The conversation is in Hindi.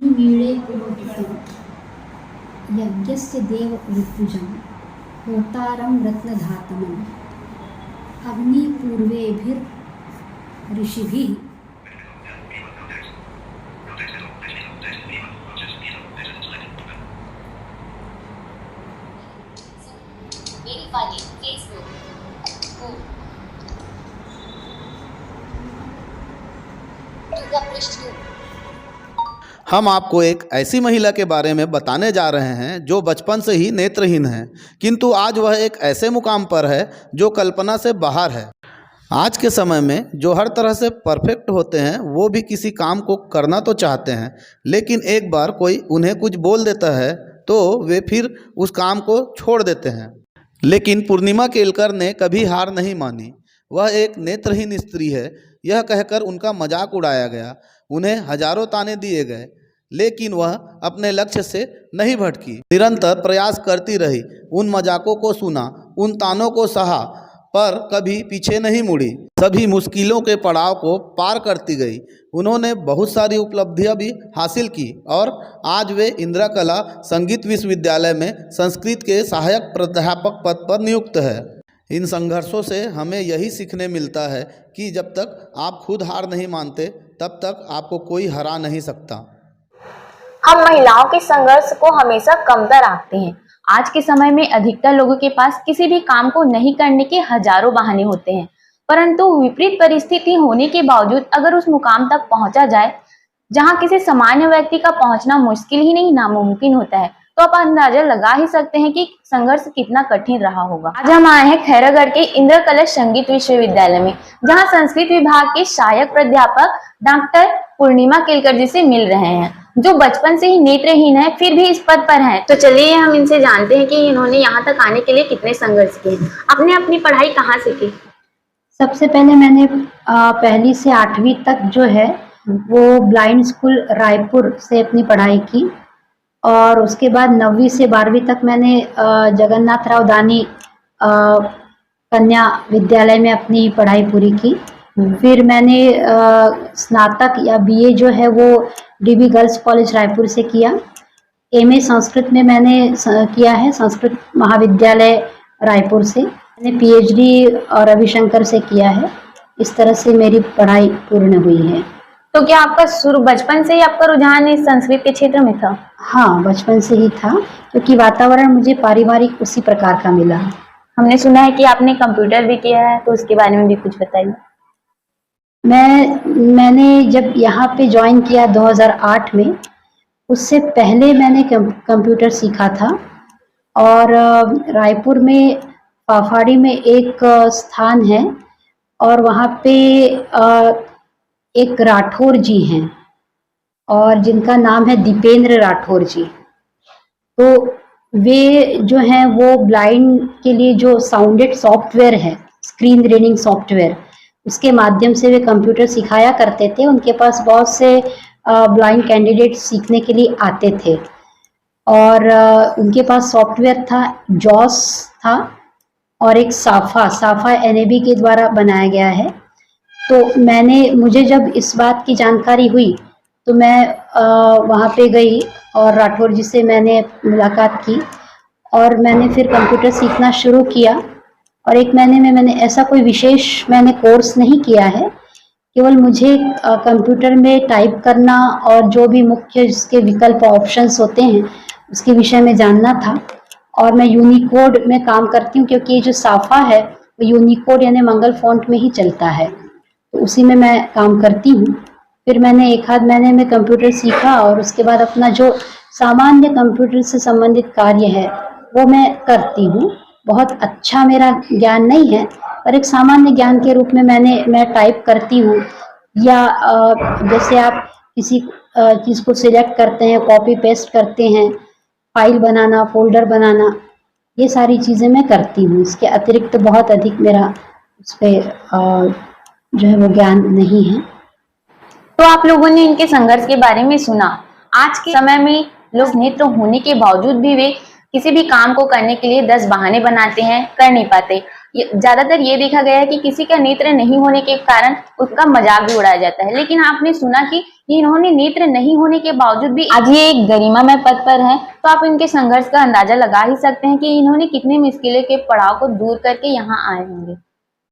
मीळे पुरोहितं यज्ञस्य देव ऋत्विजं होतारं रत्नधातमम् अग्निपूर्वेभिर्ऋषिभिः मेरी फाइलें फेसबुक होम दुर्गा पृष्ठ हम आपको एक ऐसी महिला के बारे में बताने जा रहे हैं जो बचपन से ही नेत्रहीन है, किंतु आज वह एक ऐसे मुकाम पर है जो कल्पना से बाहर है। आज के समय में जो हर तरह से परफेक्ट होते हैं वो भी किसी काम को करना तो चाहते हैं, लेकिन एक बार कोई उन्हें कुछ बोल देता है तो वे फिर उस काम को छोड़ देते हैं। लेकिन पूर्णिमा केलकर ने कभी हार नहीं मानी। वह एक नेत्रहीन स्त्री है, यह कहकर उनका मजाक उड़ाया गया, उन्हें हजारों ताने दिए गए, लेकिन वह अपने लक्ष्य से नहीं भटकी, निरंतर प्रयास करती रही। उन मजाकों को सुना, उन तानों को सहा, पर कभी पीछे नहीं मुड़ी। सभी मुश्किलों के पड़ाव को पार करती गई। उन्होंने बहुत सारी उपलब्धियां भी हासिल की और आज वे इंदिरा कला संगीत विश्वविद्यालय में संस्कृत के सहायक प्राध्यापक पद पर नियुक्त है। इन संघर्षों से हमें यही सीखने मिलता है कि जब तक आप खुद हार नहीं मानते तब तक आपको कोई हरा नहीं सकता। हम महिलाओं के संघर्ष को हमेशा कमतर आंकते हैं। आज के समय में अधिकतर लोगों के पास किसी भी काम को नहीं करने के हजारों बहाने होते हैं, परंतु विपरीत परिस्थिति होने के बावजूद अगर उस मुकाम तक पहुंचा जाए जहां किसी सामान्य व्यक्ति का पहुंचना मुश्किल ही नहीं नामुमकिन होता है, तो आप अंदाजा लगा ही सकते हैं कि संघर्ष कितना कठिन रहा होगा। आज हम आए हैं खैरागढ़ के इंदिरा कला संगीत विश्वविद्यालय में, जहां संस्कृत विभाग के सहायक प्राध्यापक डॉक्टर पूर्णिमा केलकर जी से मिल रहे हैं, जो बचपन से ही नेत्रहीन है फिर भी इस पद पर हैं। तो चलिए हम इनसे जानते हैं कि इन्होंने यहाँ तक आने के लिए कितने संघर्ष किए। आपने अपनी पढ़ाई कहाँ से की? सबसे पहले मैंने पहली से 8वीं तक जो है वो ब्लाइंड स्कूल रायपुर से अपनी पढ़ाई की, और उसके बाद 9वीं से 12वीं तक मैंने जगन्नाथ राव दानी कन्या विद्यालय में अपनी पढ़ाई पूरी की। फिर मैंने स्नातक या बीए जो है वो डीबी गर्ल्स कॉलेज रायपुर से किया। एमए संस्कृत में मैंने किया है संस्कृत महाविद्यालय रायपुर से। मैंने पीएचडी और रविशंकर से किया है। इस तरह से मेरी पढ़ाई पूर्ण हुई है। तो क्या आपका शुरू बचपन से ही आपका रुझान इस संस्कृत के क्षेत्र में था? हाँ, बचपन से ही था, क्योंकि वातावरण मुझे पारिवारिक उसी प्रकार का मिला। हमने सुना है कि आपने कंप्यूटर भी किया है, तो उसके बारे में भी कुछ बताइए। मैंने जब यहाँ पे ज्वाइन किया 2008 में, उससे पहले मैंने कंप्यूटर सीखा था। और रायपुर में फाफाड़ी में एक स्थान है और वहाँ पे एक राठौर जी हैं, और जिनका नाम है दीपेंद्र राठौर जी। तो वे जो हैं वो ब्लाइंड के लिए जो साउंडेड सॉफ्टवेयर है, स्क्रीन रीडिंग सॉफ्टवेयर, उसके माध्यम से वे कंप्यूटर सिखाया करते थे। उनके पास बहुत से ब्लाइंड कैंडिडेट सीखने के लिए आते थे, और उनके पास सॉफ्टवेयर था, जॉस था, और एक साफा एनएबी के द्वारा बनाया गया है। तो मुझे जब इस बात की जानकारी हुई तो मैं वहाँ पे गई और राठौर जी से मैंने मुलाकात की, और मैंने फिर कंप्यूटर सीखना शुरू किया। और 1 महीने में मैंने ऐसा कोई विशेष कोर्स नहीं किया है, केवल मुझे कंप्यूटर में टाइप करना और जो भी मुख्य जिसके विकल्प ऑप्शंस होते हैं उसके विषय में जानना था। और मैं यूनिकोड में काम करती हूँ, क्योंकि ये जो साफा है वो यूनिकोड यानी मंगल फॉन्ट में ही चलता है, तो उसी में मैं काम करती हूँ। फिर मैंने 1 आध महीने में कंप्यूटर सीखा, और उसके बाद अपना जो सामान्य कंप्यूटर से संबंधित कार्य है वो मैं करती हूँ। बहुत अच्छा मेरा ज्ञान नहीं है, पर एक सामान्य ज्ञान के रूप में मैं टाइप करती हूँ, या जैसे आप किसी चीज़ को सिलेक्ट करते हैं, कॉपी पेस्ट करते हैं, फाइल बनाना, फोल्डर बनाना, ये सारी चीज़ें मैं करती हूँ। इसके अतिरिक्त बहुत अधिक मेरा उस पर जो है वो ज्ञान नहीं है। तो आप लोगों ने इनके संघर्ष के बारे में सुना। आज के समय में लोग नेत्र होने के बावजूद भी वे किसी भी काम को करने के लिए 10 बहाने बनाते हैं, कर नहीं पाते। ज्यादातर ये देखा गया है कि किसी का नेत्र नहीं होने के कारण उसका मजाक भी उड़ाया जाता है। लेकिन आपने सुना कि कि इन्होंने नेत्र नहीं होने के बावजूद भी आज ये एक गरिमामय पद पर है, तो आप इनके संघर्ष का अंदाजा लगा ही सकते हैं कि इन्होंने कितनी मुश्किलों के पड़ाव को दूर करके यहाँ आए होंगे।